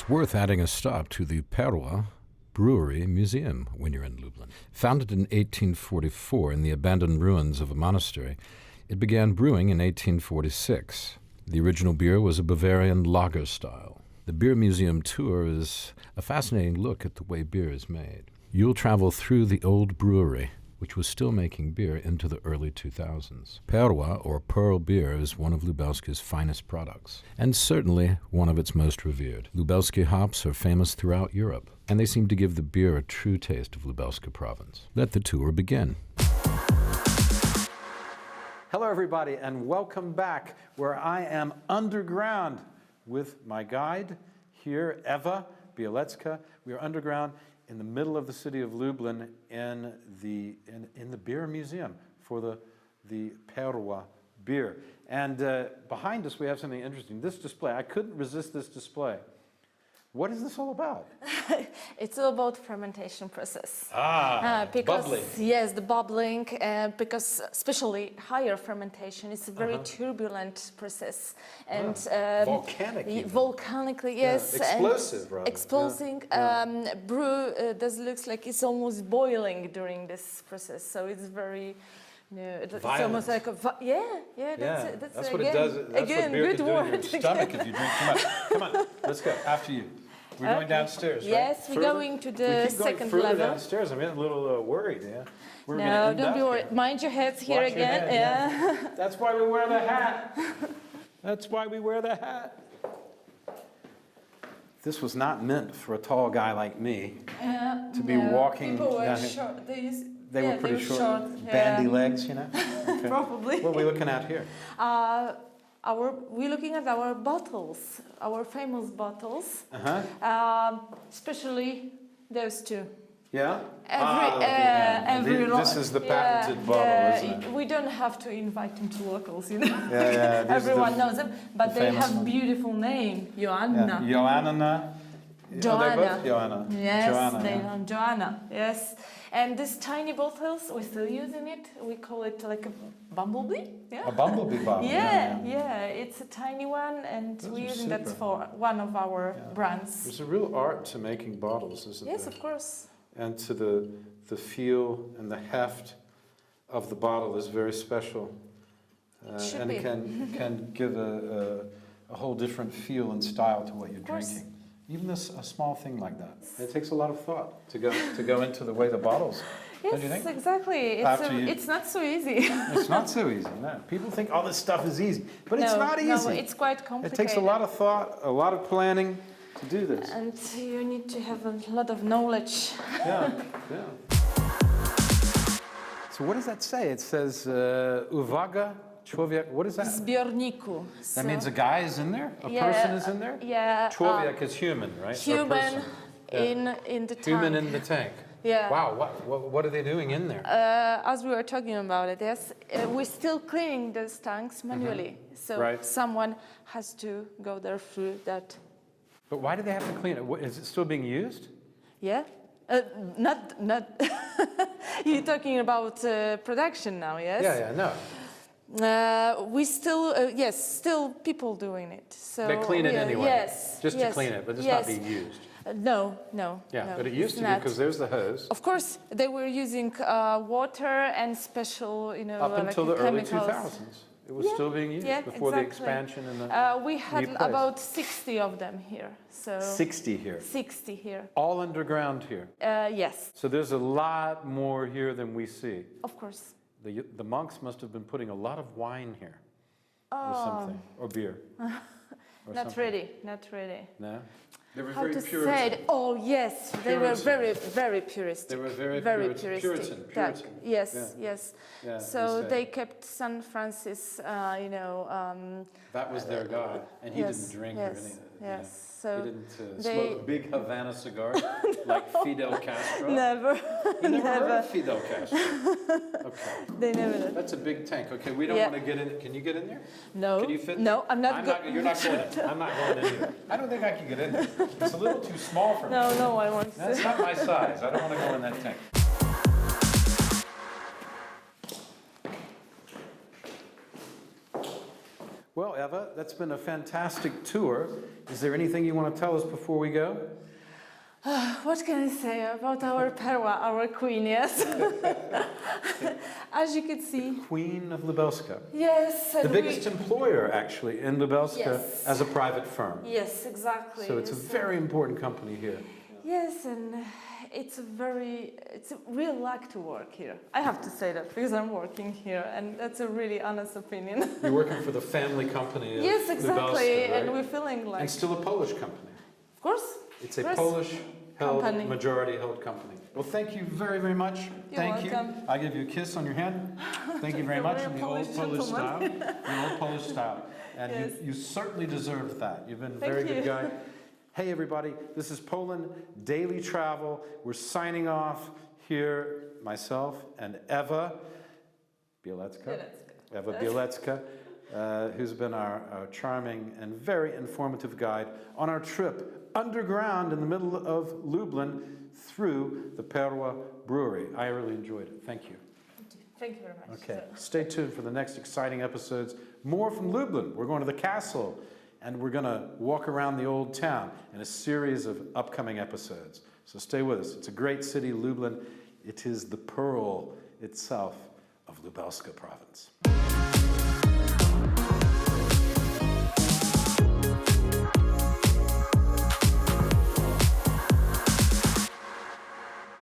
It's worth adding a stop to the Perła Brewery Museum when you're in Lublin. Founded in 1844 in the abandoned ruins of a monastery, it began brewing in 1846. The original beer was a Bavarian lager style. The Beer Museum tour is a fascinating look at the way beer is made. You'll travel through the old brewery, which was still making beer into the early 2000s. Perła, or Pearl beer, is one of Lubelski's finest products, and certainly one of its most revered. Lubelski hops are famous throughout Europe, and they seem to give the beer a true taste of Lubelska province. Let the tour begin. Hello everybody, and welcome back where I am underground with my guide here, Eva Bielecka. We are underground in the middle of the city of Lublin in the beer museum for the Perła beer. And behind us we have something interesting. This display, I couldn't resist this display. What is this all about? It's all about fermentation process. Because, bubbly. Yes, the bubbling, because especially higher fermentation is a very turbulent process. And volcanic even. Volcanically, yes. Yeah. Explosive, rather. Exploding. Brew does looks like it's almost boiling during this process. So it's very... it's almost like a that's what again, it does. That's again, what beer good can do in your word. stomach if you drink too much. Come on, let's go. After you. We're going downstairs, right? Yes, we're going to the second level. level. Downstairs. I'm getting a little worried. Yeah. No, don't be worried. Mind your heads here Watch again. Your head, yeah. That's why we wear the hat. That's why we wear the hat. This was not meant for a tall guy like me to be walking people were down here. short. They were pretty short, bandy legs, you know? Okay. Probably. What are we looking at here? We're looking at our bottles, our famous bottles, especially those two. Yeah? This is the patented bottle, isn't it? We don't have to invite them to locals, you know. Yeah, Everyone knows them, but they have one. Beautiful name, Joanna. Yeah. Joanna. Joanna. Are they both Joanna? Yes, Joanna, they are Joanna. Yes, and these tiny bottles, we're still using it. We call it like a bumblebee. Yeah. A bumblebee bottle. Yeah. It's a tiny one, and Those we're are using that super. for one of our brands. There's a real art to making bottles, isn't there? Yes, of course. And to the feel and the heft of the bottle is very special, and be. can give a whole different feel and style to what you're drinking. Even a small thing like that. It takes a lot of thought to go into the way the bottles. Don't you think? Yes, exactly. It's not so easy. It's not so easy. No, people think all this stuff is easy, but it's not easy. No, it's quite complicated. It takes a lot of thought, a lot of planning to do this. And you need to have a lot of knowledge. Yeah. So what does that say? It says, uwaga, człowiek, what is that? Zbiorniku. That means a guy is in there? A person is in there? Yeah. Człowiek is human, right? Human in the tank. Human in the tank. Yeah. Wow, what are they doing in there? As we were talking about it, yes, we're still cleaning those tanks manually. So someone has to go there through that. But why do they have to clean it? Is it still being used? Yeah. Not. You're talking about production now, yes? Yeah, no. We still, still people doing it. So they clean it anyway. Yes. Just to clean it, but it's not being used. No. Yeah, no, but it used to be because there's the hose. Of course, they were using water and special, Up until the early chemicals. 2000s. It was still being used before the expansion and the we had about 60 of them here. So 60 here. 60 here. All underground here. Yes. So there's a lot more here than we see. Of course. The monks must have been putting a lot of wine here, or something, or beer. Not really. No. They were How very to Puritan. say it? Oh yes, they were very puristic. They were very puristic. Puritan. Yes. Yeah, So they kept San Francis, that was their god, and he didn't drink or anything. Yes. So he didn't smoke big Havana cigars like Fidel Castro. Never. You never heard of Fidel Castro? Okay. They never did. That's a big tank. Okay, we don't want to get in. Can you get in there? No. Can you fit? No, I'm not. You're not going in. I'm not going in either. I don't think I can get in there. It's a little too small for me. No, I want to. That's not my size. I don't want to go in that tank. Well, Eva, that's been a fantastic tour. Is there anything you want to tell us before we go? What can I say about our perła, our queen, yes? As you could see. Queen of Lubelska. Yes. The biggest employer, actually, in Lubelska Yes. as a private firm. Yes, exactly. So it's a very important company here. Yes, and it's a real luck to work here. I have to say that because I'm working here, and that's a really honest opinion. You're working for the family company of Yes, exactly, Lubelska, right? and we're feeling like... And still a Polish company. Of course. It's a Yes. Polish-held, Company. majority-held company. Well, thank you very, very much. You're Thank welcome. you. I give you a kiss on your hand. Thank you very You're much very in the old Polish Polish style. gentleman. The old Polish style. And Yes. you certainly deserved that. You've been a Thank very good you. guy. Hey, everybody. This is Poland Daily Travel. We're signing off here, myself and Eva Bielecka. Eva Bielecka. Who's been our charming and very informative guide on our trip underground in the middle of Lublin through the Perła Brewery. I really enjoyed it. Thank you. Thank you very much. Okay, stay tuned for the next exciting episodes. More from Lublin. We're going to the castle, and we're going to walk around the old town in a series of upcoming episodes. So stay with us. It's a great city, Lublin. It is the pearl itself of Lubelska province.